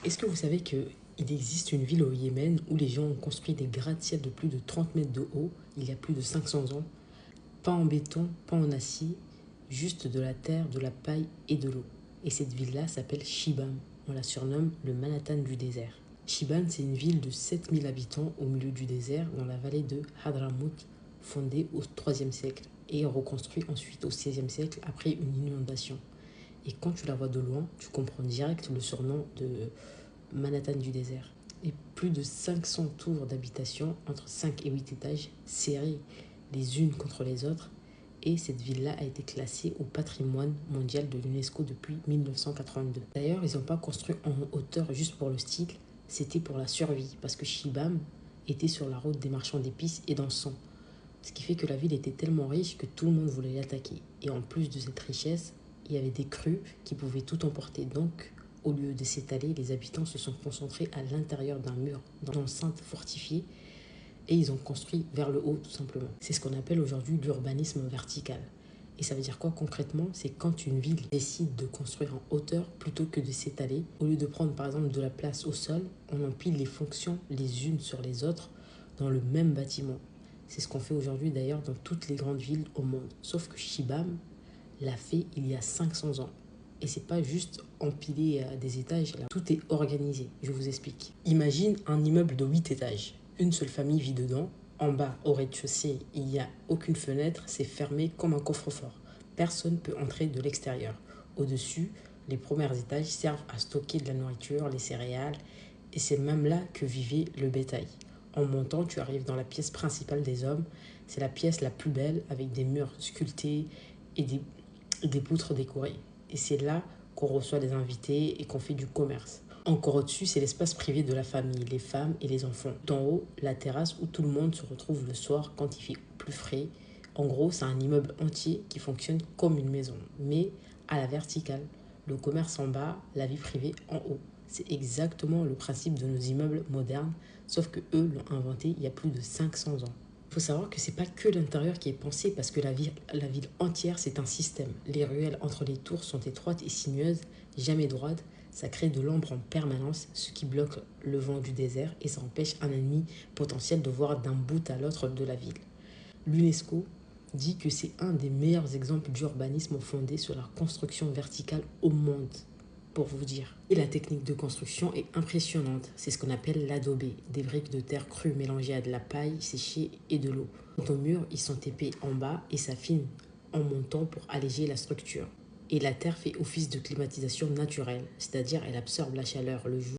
Est-ce que vous savez qu'il existe une ville au Yémen où les gens ont construit des gratte-ciels de plus de 30 mètres de haut il y a plus de 500 ans? Pas en béton, pas en acier, juste de la terre, de la paille et de l'eau. Et cette ville-là s'appelle Shibam. On la surnomme le Manhattan du désert. Shibam, c'est une ville de 7000 habitants au milieu du désert dans la vallée de Hadramout, fondée au IIIe siècle et reconstruite ensuite au XVIe siècle après une inondation. Et quand tu la vois de loin, tu comprends direct le surnom de Manhattan du désert. Et plus de 500 tours d'habitation entre 5 et 8 étages serrées les unes contre les autres. Et cette ville-là a été classée au patrimoine mondial de l'UNESCO depuis 1982. D'ailleurs, ils n'ont pas construit en hauteur juste pour le style, c'était pour la survie, parce que Shibam était sur la route des marchands d'épices et d'encens. Ce qui fait que la ville était tellement riche que tout le monde voulait l'attaquer. Et en plus de cette richesse, il y avait des crues qui pouvaient tout emporter. Donc, au lieu de s'étaler, les habitants se sont concentrés à l'intérieur d'un mur d'enceinte fortifiée et ils ont construit vers le haut tout simplement. C'est ce qu'on appelle aujourd'hui l'urbanisme vertical. Et ça veut dire quoi concrètement? C'est quand une ville décide de construire en hauteur plutôt que de s'étaler. Au lieu de prendre par exemple de la place au sol, on empile les fonctions les unes sur les autres dans le même bâtiment. C'est ce qu'on fait aujourd'hui d'ailleurs dans toutes les grandes villes au monde. Sauf que Shibam l'a fait il y a 500 ans. Et c'est pas juste empiler des étages, là. Tout est organisé, je vous explique. Imagine un immeuble de 8 étages. Une seule famille vit dedans. En bas, au rez-de-chaussée, il n'y a aucune fenêtre, c'est fermé comme un coffre-fort. Personne ne peut entrer de l'extérieur. Au-dessus, les premiers étages servent à stocker de la nourriture, les céréales, et c'est même là que vivait le bétail. En montant, tu arrives dans la pièce principale des hommes. C'est la pièce la plus belle, avec des murs sculptés et des poutres décorées. Et c'est là qu'on reçoit des invités et qu'on fait du commerce. Encore au-dessus, c'est l'espace privé de la famille, les femmes et les enfants. D'en haut, la terrasse où tout le monde se retrouve le soir quand il fait plus frais. En gros, c'est un immeuble entier qui fonctionne comme une maison, mais à la verticale. Le commerce en bas, la vie privée en haut. C'est exactement le principe de nos immeubles modernes, sauf que eux l'ont inventé il y a plus de 500 ans. Il faut savoir que c'est pas que l'intérieur qui est pensé parce que la ville entière, c'est un système. Les ruelles entre les tours sont étroites et sinueuses, jamais droites. Ça crée de l'ombre en permanence, ce qui bloque le vent du désert et ça empêche un ennemi potentiel de voir d'un bout à l'autre de la ville. L'UNESCO dit que c'est un des meilleurs exemples d'urbanisme fondé sur la construction verticale au monde, pour vous dire. Et la technique de construction est impressionnante. C'est ce qu'on appelle l'adobé, des briques de terre crue mélangées à de la paille séchée et de l'eau. Quant aux murs, ils sont épais en bas et s'affinent en montant pour alléger la structure. Et la terre fait office de climatisation naturelle, c'est-à-dire elle absorbe la chaleur le jour